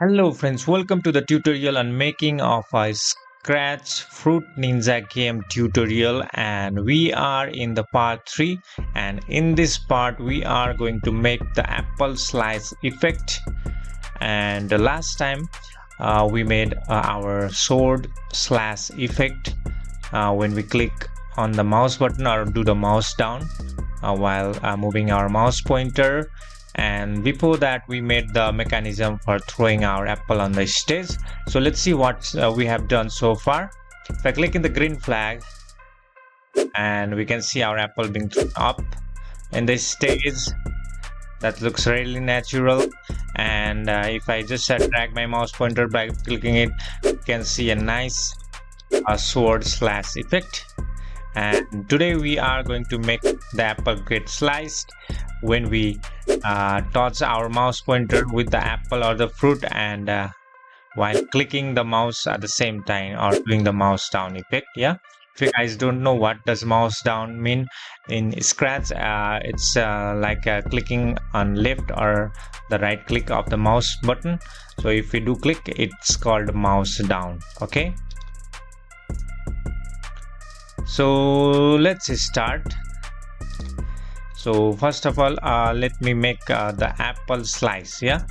Hello friends, welcome to the tutorial on making of a Scratch Fruit Ninja game tutorial, and we are in the part 3, and in this part we are going to make the apple slice effect. And the last time we made our sword slash effect when we click on the mouse button or do the mouse down while moving our mouse pointer. And before that we made the mechanism for throwing our apple on the stage. So let's see what we have done so far. If I click in the green flag, and we can see our apple being thrown up in the stage. That looks really natural. And if I just drag my mouse pointer by clicking it, you can see a nice sword slash effect. And today we are going to make the apple get sliced when we touch our mouse pointer with the apple or the fruit, and while clicking the mouse at the same time or doing the mouse down effect. Yeah, if you guys don't know what does mouse down mean in Scratch, it's like clicking on left or the right click of the mouse button. So if we do click, it's called mouse down. Okay, so let's start. So first of all, let me make the apple slice. Yeah,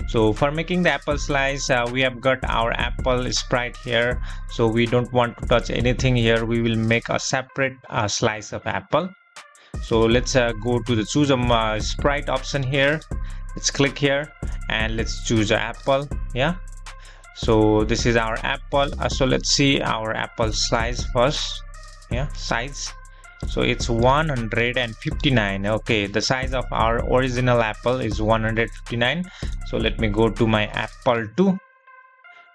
so for making the apple slice, we have got our apple sprite here, so we don't want to touch anything here. We will make a separate slice of apple. So let's go to the choose a sprite option here. Let's click here and let's choose apple. Yeah, so this is our apple. So let's see our apple slice first. Yeah, size. So it's 159. Okay, the size of our original apple is 159. So let me go to my apple 2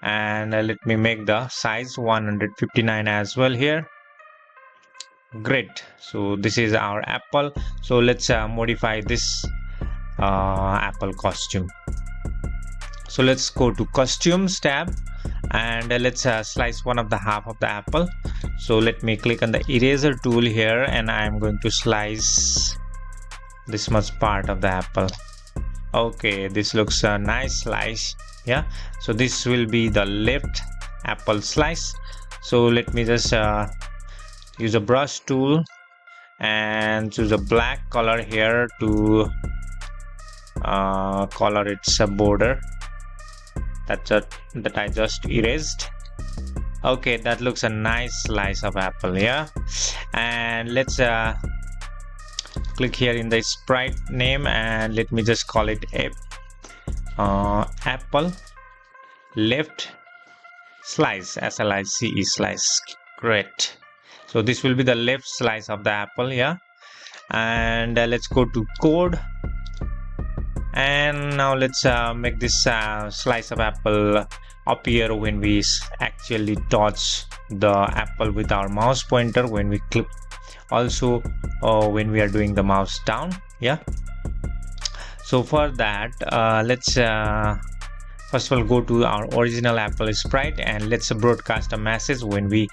and let me make the size 159 as well here. Great. So this is our apple. So let's modify this apple costume. So let's go to costumes tab and let's slice one of the half of the apple. So let me click on the eraser tool here, and I'm going to slice this much part of the apple. Okay, this looks a nice slice. Yeah, so this will be the left apple slice. So let me just use a brush tool and choose a black color here to color its border that I just erased. Okay, that looks a nice slice of apple. Yeah, and let's click here in the sprite name and let me just call it apple left slice, SLICE slice. Great. So this will be the left slice of the apple. Yeah, and let's go to code. And now let's make this slice of apple appear when we actually touch the apple with our mouse pointer, when we click, also when we are doing the mouse down. Yeah, so for that let's first of all go to our original apple sprite and let's broadcast a message when we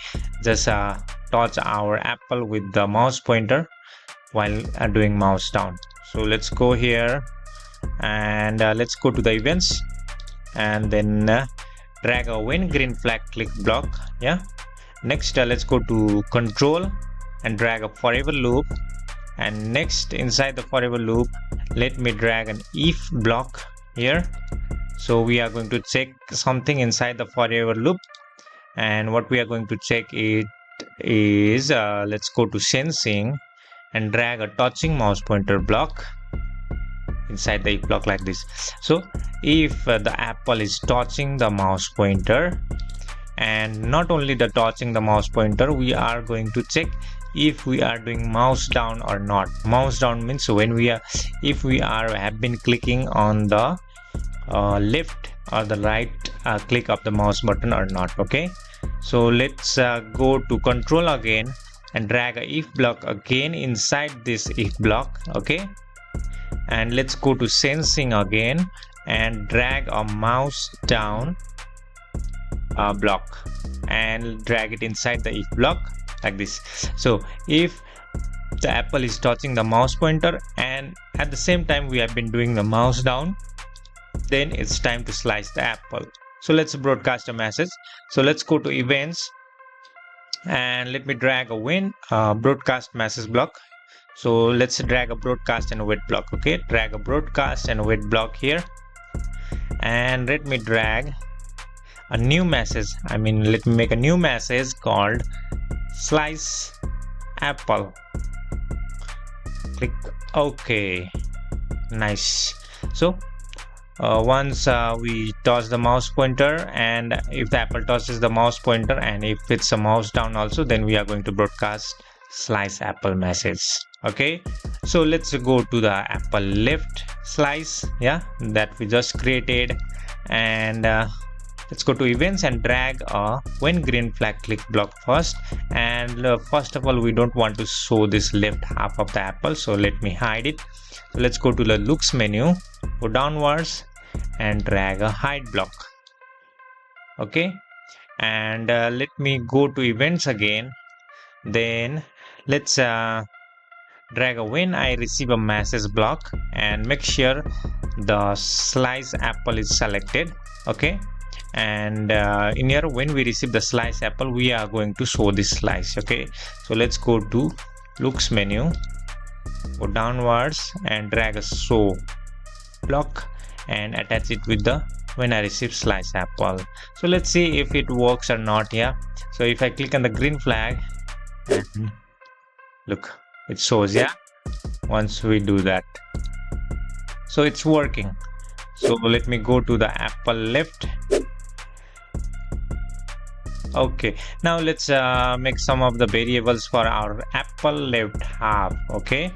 just touch our apple with the mouse pointer while doing mouse down. So let's go here and let's go to the events and then drag a when green flag click block. Yeah, next let's go to control and drag a forever loop, and next inside the forever loop let me drag an if block here. So we are going to check something inside the forever loop, and what we are going to check it is let's go to sensing and drag a touching mouse pointer block inside the if block like this. So if the apple is touching the mouse pointer, and not only the touching the mouse pointer, we are going to check if we are doing mouse down or not. Mouse down means when we are, if we are have been clicking on the left or the right click of the mouse button or not. Okay, so let's go to control again and drag a if block again inside this if block. Okay, and let's go to sensing again and drag a mouse down block and drag it inside the if block like this. So if the apple is touching the mouse pointer and at the same time we have been doing the mouse down, then it's time to slice the apple. So let's broadcast a message. So let's go to events and let me drag a broadcast message block. So let's drag a broadcast and wait block. Okay, drag a broadcast and wait block here, and let me drag a new message. Let me make a new message called slice apple. Click OK. Nice. So once we toss the mouse pointer, and if the apple tosses the mouse pointer, and if it's a mouse down also, then we are going to broadcast slice apple message. Okay, so let's go to the apple left slice, yeah, that we just created, and let's go to events and drag a when green flag click block first. And first of all, we don't want to show this left half of the apple, so let me hide it. So let's go to the looks menu, go downwards and drag a hide block. Okay, and let me go to events again. Then let's drag a when I receive a message block, and make sure the slice apple is selected. Okay, and in here, when we receive the slice apple, we are going to show this slice. Okay, so let's go to looks menu, go downwards and drag a show block and attach it with the when I receive slice apple. So let's see if it works or not. Yeah, so if I click on the green flag, look, it shows. Yeah, once we do that, so it's working. So let me go to the apple left. Okay, now let's make some of the variables for our apple left half. Okay,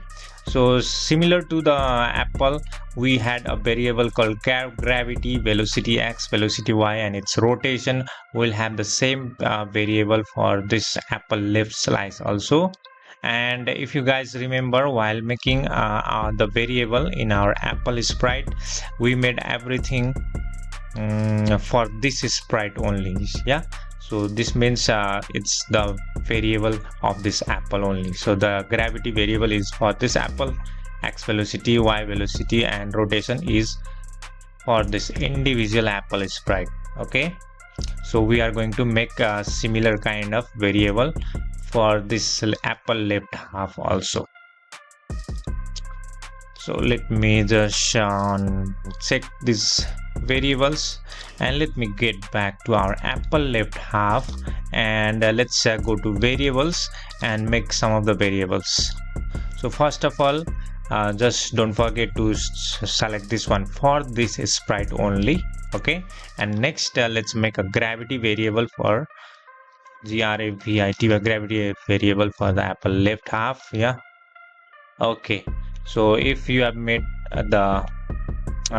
so similar to the apple, we had a variable called gravity, velocity x, velocity y, and its rotation. We'll have the same variable for this apple left slice also. And if you guys remember, while making the variable in our apple sprite, we made everything for this sprite only. Yeah, so this means it's the variable of this apple only. So the gravity variable is for this apple, x velocity, y velocity, and rotation is for this individual apple sprite. Okay, so we are going to make a similar kind of variable for this apple left half also. So let me just check these variables, and let me get back to our apple left half, and let's go to variables and make some of the variables. So first of all, just don't forget to select this one for this sprite only. Okay, and next let's make a gravity variable for gravity variable for the apple left half. Yeah, okay, so if you have made the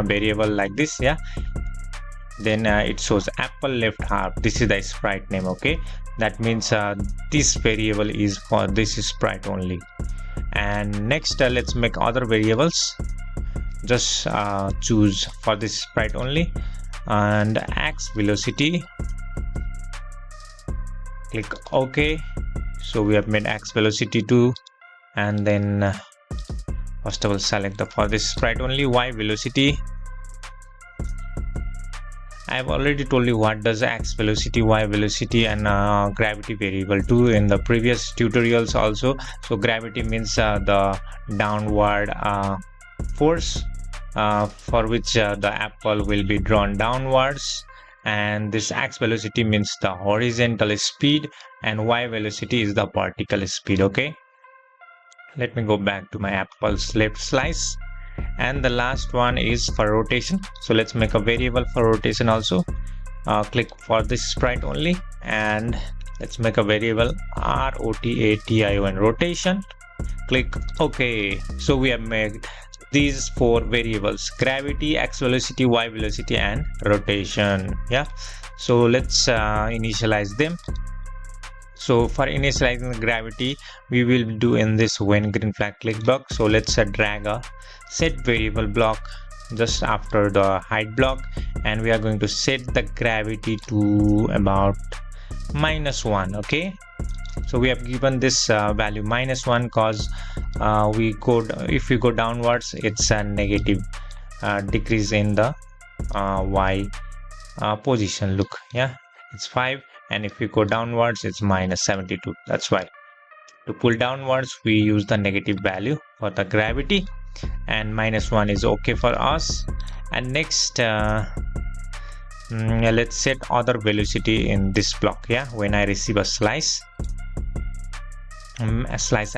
variable like this, yeah, then it shows apple left half. This is the sprite name. Okay, that means this variable is for this sprite only. And next let's make other variables. Just choose for this sprite only, and x velocity, click OK. So we have made x velocity too, and then first of all select the for this sprite only y velocity. I have already told you what does x velocity, y velocity, and gravity variable do in the previous tutorials also. So gravity means the downward force for which the apple will be drawn downwards, and this x velocity means the horizontal speed, and y velocity is the vertical speed. Okay, let me go back to my apple's left slice. And the last one is for rotation. So let's make a variable for rotation also. Click for this sprite only, and let's make a variable rotation rotation. Click OK. So we have made these four variables: gravity, x velocity, y velocity, and rotation. Yeah, so let's initialize them. So for initializing the gravity, we will do in this when green flag click block. So let's drag a set variable block just after the hide block, and we are going to set the gravity to about -1. Okay, so we have given this value -1 because if we go downwards, it's a negative decrease in the y position. Look, yeah, it's 5, and if we go downwards it's minus 72. That's why to pull downwards we use the negative value for the gravity, and -1 is okay for us. And next let's set other velocity in this block. Yeah, when I receive a slice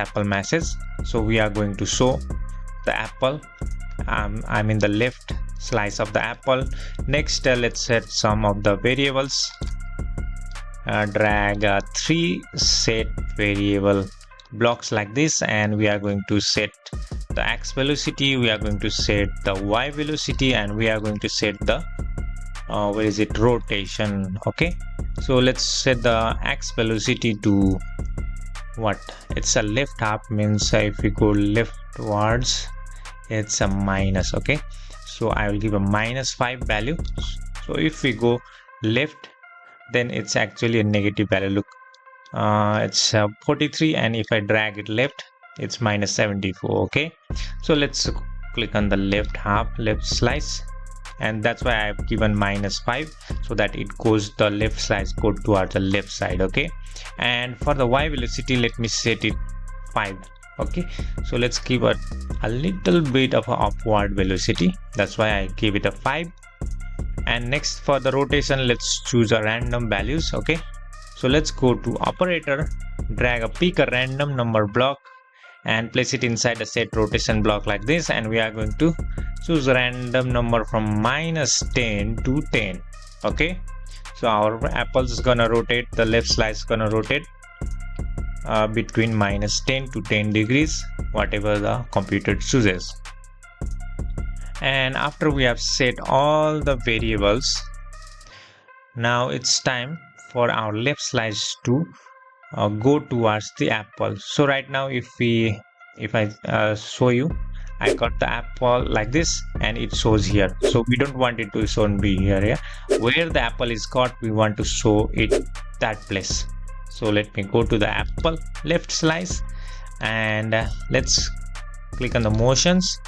apple message, so we are going to show the apple. I'm in the left slice of the apple. Next let's set some of the variables. Drag 3 set variable blocks like this, and we are going to set the x velocity, we are going to set the y velocity, and we are going to set the rotation. Okay, so let's set the x velocity to what? It's a left half, means if we go leftwards it's a minus. Okay, so I will give a -5 value. So if we go left, then it's actually a negative value. Look, it's 43, and if I drag it left it's -74. Okay, so let's click on the left half, left slice, and that's why I've given -5, so that it goes, the left slice go towards the left side. Okay, and for the y velocity let me set it 5. Okay, so let's give a little bit of a upward velocity, that's why I gave it a 5. And next for the rotation, let's choose a random values. Okay, so let's go to operator, pick a random number block and place it inside the set rotation block like this, and we are going to choose a random number from -10 to 10. Okay, so our apples is gonna rotate, the left slice is gonna rotate between -10 to 10 degrees, whatever the computer chooses. And after we have set all the variables, now it's time for our left slice to go towards the apple. So right now if I show you, I got the apple like this and it shows here, so we don't want it to show be here. Yeah, where the apple is caught we want to show it that place. So let me go to the apple left slice, and let's click on the motions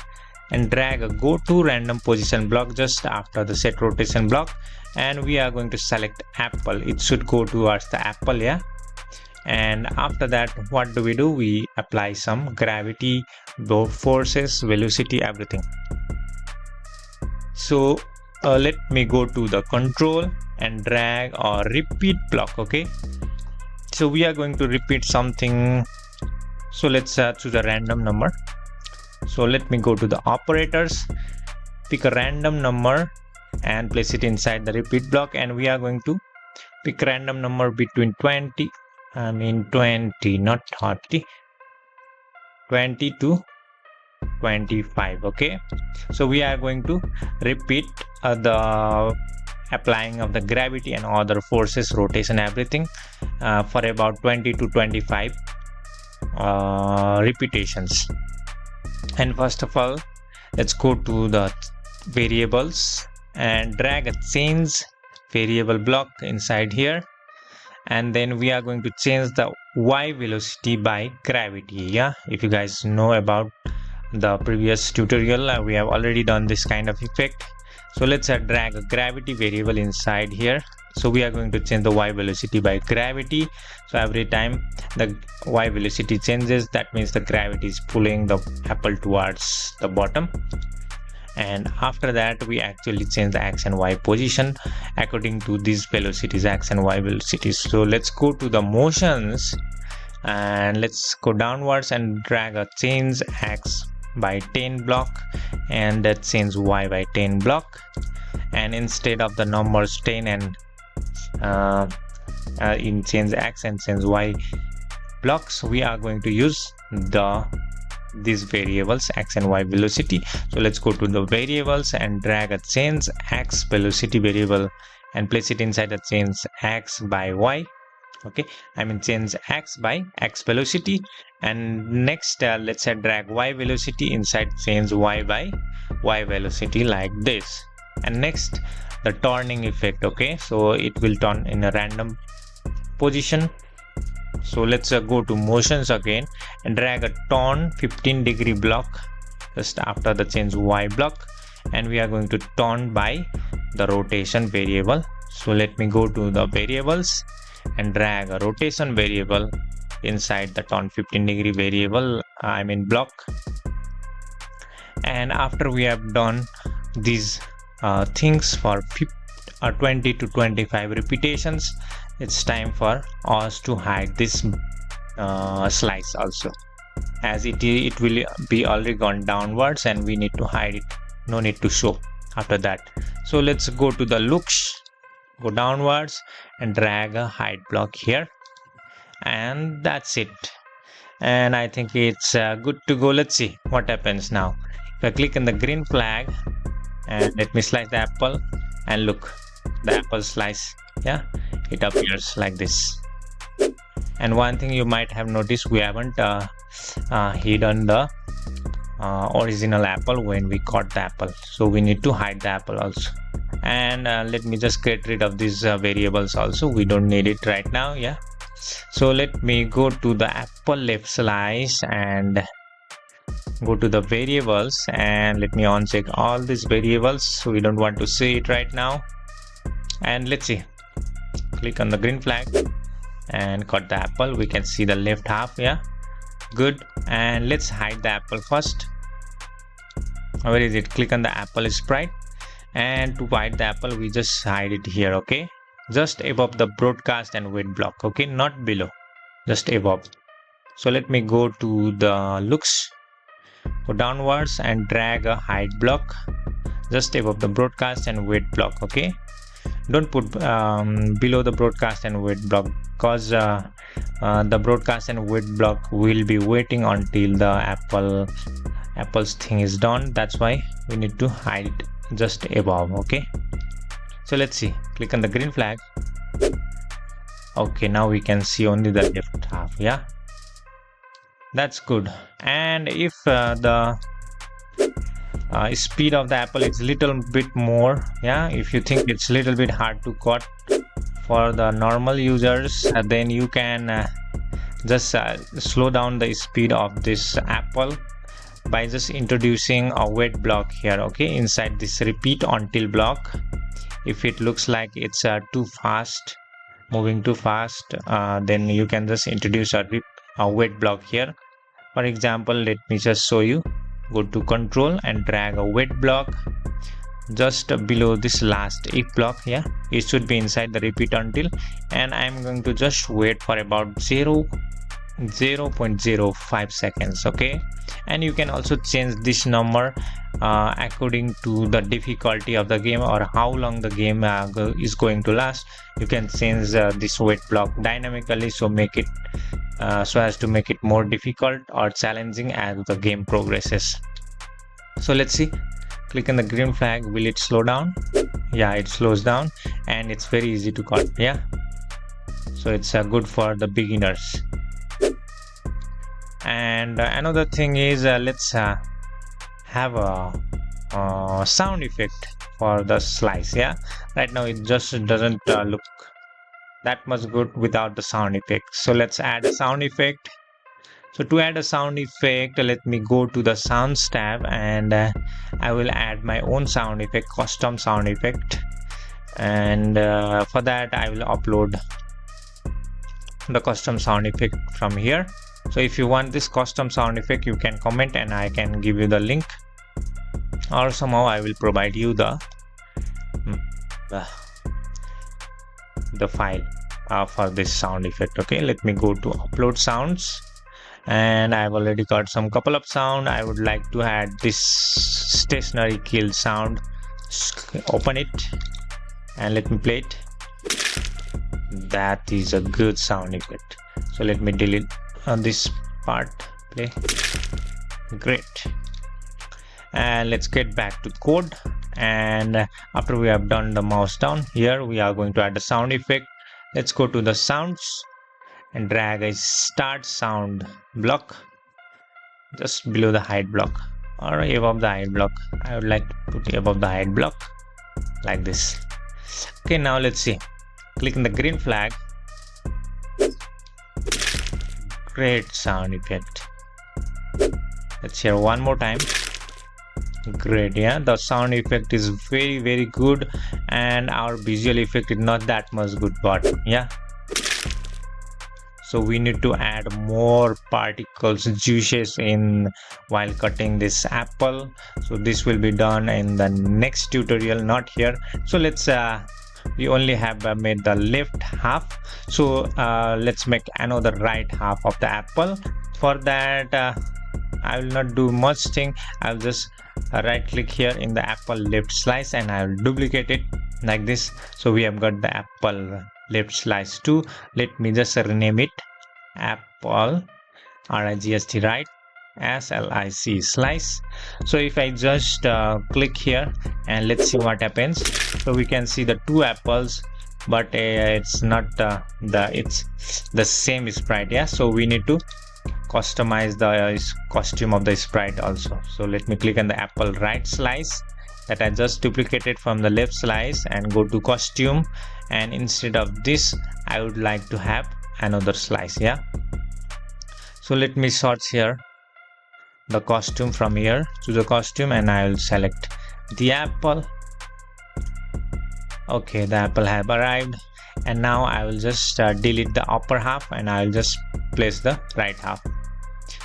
and drag a go to random position block just after the set rotation block, and we are going to select apple. It should go towards the apple. Yeah, and after that what do? We apply some gravity, both forces, velocity, everything. So let me go to the control and drag or repeat block. Okay, so we are going to repeat something, so let's choose a random number. So let me go to the operators, pick a random number and place it inside the repeat block, and we are going to pick random number between 20, not 30, 20 to 25. Okay, so we are going to repeat the applying of the gravity and other forces, rotation, everything for about 20 to 25 repetitions. And first of all, let's go to the variables and drag a change variable block inside here, and then we are going to change the y velocity by gravity. Yeah, if you guys know about the previous tutorial, we have already done this kind of effect. So let's drag a gravity variable inside here. So we are going to change the y velocity by gravity. So every time the y velocity changes, that means the gravity is pulling the apple towards the bottom. And after that we actually change the x and y position according to these velocities, x and y velocities. So let's go to the motions and let's go downwards and drag a change x by 10 block and that change y by 10 block, and instead of the numbers 10 and in change x and change y blocks, we are going to use these variables x and y velocity. So let's go to the variables and drag a change x velocity variable and place it inside the change x by y. Okay, change x by x velocity, and next let's drag y velocity inside change y by y velocity like this. And next the turning effect. Okay, so it will turn in a random position. So let's go to motions again and drag a turn 15-degree block just after the change y block, and we are going to turn by the rotation variable. So let me go to the variables and drag a rotation variable inside the turn 15-degree variable, I mean block. And after we have done these things for 20 to 25 repetitions, it's time for us to hide this slice also, as it will be already gone downwards and we need to hide it. No need to show after that. So let's go to the looks, go downwards and drag a hide block here, and that's it. And I think it's good to go. Let's see what happens now. If I click on the green flag and let me slice the apple, and look, the apple slice, yeah, it appears like this. And one thing you might have noticed, we haven't hidden the original apple when we cut the apple, so we need to hide the apple also. And let me just get rid of these variables also, we don't need it right now. Yeah, so let me go to the apple left slice and go to the variables, and let me uncheck all these variables, so we don't want to see it right now. And let's see, click on the green flag and cut the apple. We can see the left half. Yeah, good. And let's hide the apple first. Where is it? Click on the apple sprite, and to hide the apple we just hide it here. Okay, just above the broadcast and weight block. Okay, not below, just above. So let me go to the looks, go downwards and drag a hide block just above the broadcast and weight block. Okay, don't put below the broadcast and weight block, because the broadcast and weight block will be waiting until the apple's thing is done. That's why we need to hide it just above. Okay, so let's see, click on the green flag. Okay, now we can see only the left half. Yeah, that's good. And if the speed of the apple is little bit more, yeah, if you think it's little bit hard to cut for the normal users, then you can just slow down the speed of this apple by just introducing a wait block here. Okay, inside this repeat until block. If it looks like it's too fast, moving too fast, then you can just introduce a wait block here. For example, let me just show you. Go to control and drag a wait block just below this last if block. Yeah, it should be inside the repeat until, and I'm going to just wait for about 0.05 seconds. Okay, and you can also change this number according to the difficulty of the game or how long the game is going to last. You can change this wait block dynamically, so make it so as to make it more difficult or challenging as the game progresses. So let's see, click on the green flag. Will it slow down? Yeah, it slows down, and it's very easy to cut. Yeah, so it's good for the beginners. And another thing is, let's have a sound effect for the slice. Yeah, right now it just doesn't look that much good without the sound effect. So let's add a sound effect. So to add a sound effect, let me go to the sounds tab, and I will add my own sound effect, custom sound effect. And for that I will upload the custom sound effect from here. So if you want this custom sound effect, you can comment and I can give you the link, or somehow I will provide you the file for this sound effect. Okay, let me go to upload sounds, and I've already got some couple of sound. I would like to add this stationary kill sound. Open it and let me play it. That is a good sound effect. So let me delete this part. Play. Great. And let's get back to code. And after we have done the mouse down, here we are going to add a sound effect. Let's go to the sounds and drag a start sound block just below the hide block or above the hide block. I would like to put it above the hide block like this. Okay, now let's see. Click on the green flag. Great sound effect. Let's hear one more time. Great, yeah. The sound effect is very good, and our visual effect is not that much good, but yeah. So we need to add more particles, juices in while cutting this apple. So this will be done in the next tutorial, not here. So we only have made the left half. So let's make another right half of the apple. For that, I will not do much thing. I'll just right click here in the apple left slice and I'll duplicate it like this. So we have got the apple left slice 2. Let me just rename it apple RIGST right SLIC slice. So if I just click here and let's see what happens. So we can see the two apples, but it's not it's the same sprite. Yeah, so we need to customize the costume of the sprite also. So let me click on the apple right slice that I just duplicated from the left slice and go to costume, and instead of this I would like to have another slice. Yeah, so let me search here the costume from here to the costume and I will select the apple. Okay, the apple have arrived, and now I will just delete the upper half and I will just place the right half.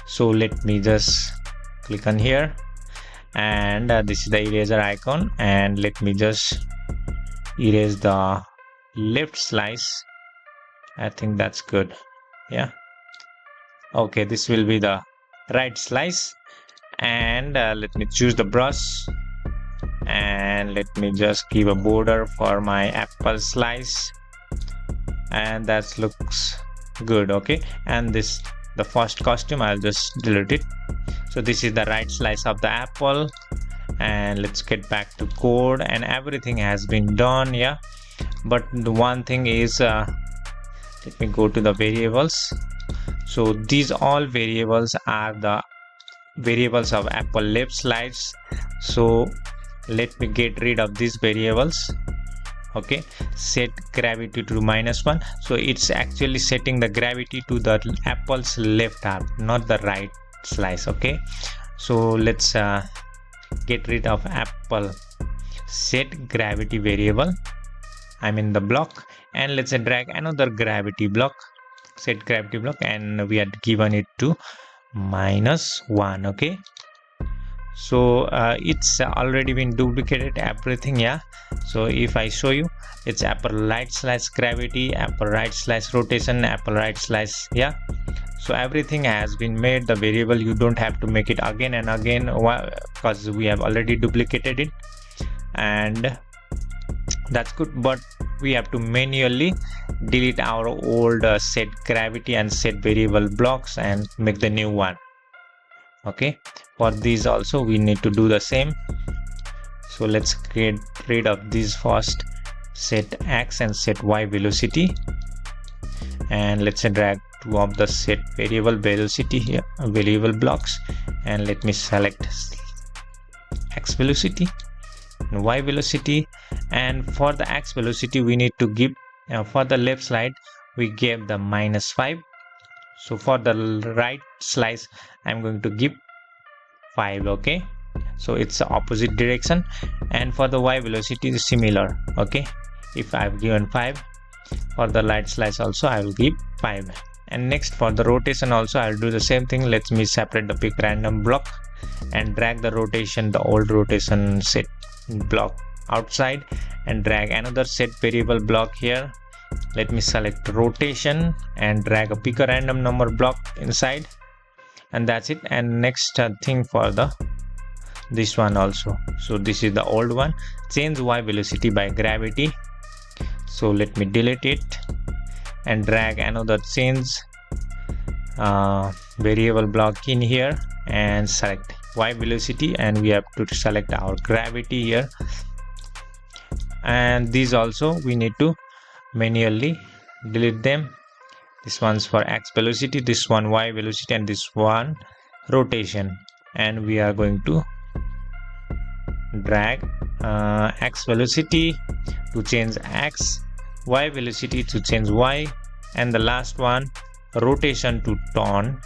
So let me just click on here, and this is the eraser icon, and let me just erase the left slice. I think that's good. Yeah, okay, this will be the right slice, and let me choose the brush and let me just give a border for my apple slice, and that looks good. Okay, and this the first costume I'll just delete it. So this is the right slice of the apple, and let's get back to code, and everything has been done. Yeah, but the one thing is let me go to the variables. So these all variables are the variables of apple left slice. So let me get rid of these variables. Okay, set gravity to -1. So it's actually setting the gravity to the apple's left half, not the right slice. Okay, so let's get rid of apple set gravity variable, I mean the block, and let's drag another gravity block, set gravity block, and we had given it to -1. Okay, so it's already been duplicated everything. Yeah, so if I show you, it's apple right slice gravity, apple right slice rotation, apple right slice. Yeah, so everything has been made the variable. You don't have to make it again and again because we have already duplicated it, and that's good. But we have to manually delete our old set gravity and set variable blocks and make the new one. Okay, for these also we need to do the same. So let's get rid of this first, set x and set y velocity, and let's drag two of the set variable velocity here, variable blocks, and let me select x velocity and y velocity. And for the x velocity we need to give for the left side we gave the -5. So for the right slice I'm going to give 5. Okay, so it's the opposite direction, and for the y velocity is similar. Okay, if I've given 5, for the right slice also I will give 5. And next for the rotation also I'll do the same thing. Let me separate the pick random block and drag the rotation, the old rotation set block outside, and drag another set variable block here. Let me select rotation and drag a pick a random number block inside, and that's it. And next thing for the this one also. So this is the old one, change y velocity by gravity. So let me delete it and drag another change variable block in here and select y velocity, and we have to select our gravity here. And these also we need to manually delete them. This one's for x velocity, this one y velocity, and this one rotation. And we are going to drag x velocity to change x, y velocity to change y, and the last one rotation to turn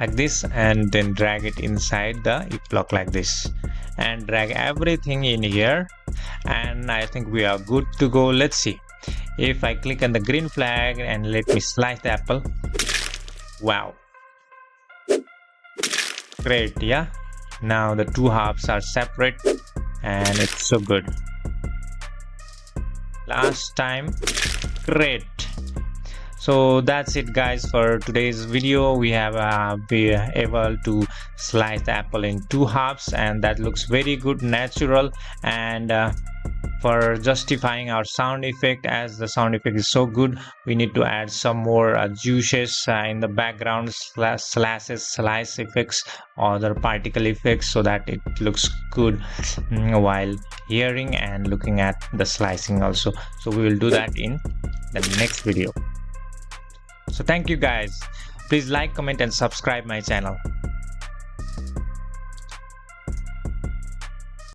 like this, and then drag it inside the if block like this, and drag everything in here, and I think we are good to go. Let's see. If I click on the green flag and let me slice the apple. Wow, great. Yeah, now the two halves are separate and it's so good. Last time, great. So that's it guys for today's video. We have been able to slice the apple in two halves, and that looks very good, natural. And for justifying our sound effect, as the sound effect is so good, we need to add some more juices in the background, slashes, slice effects, other particle effects, so that it looks good while hearing and looking at the slicing also. So we will do that in the next video. So thank you guys. Please like, comment and subscribe my channel.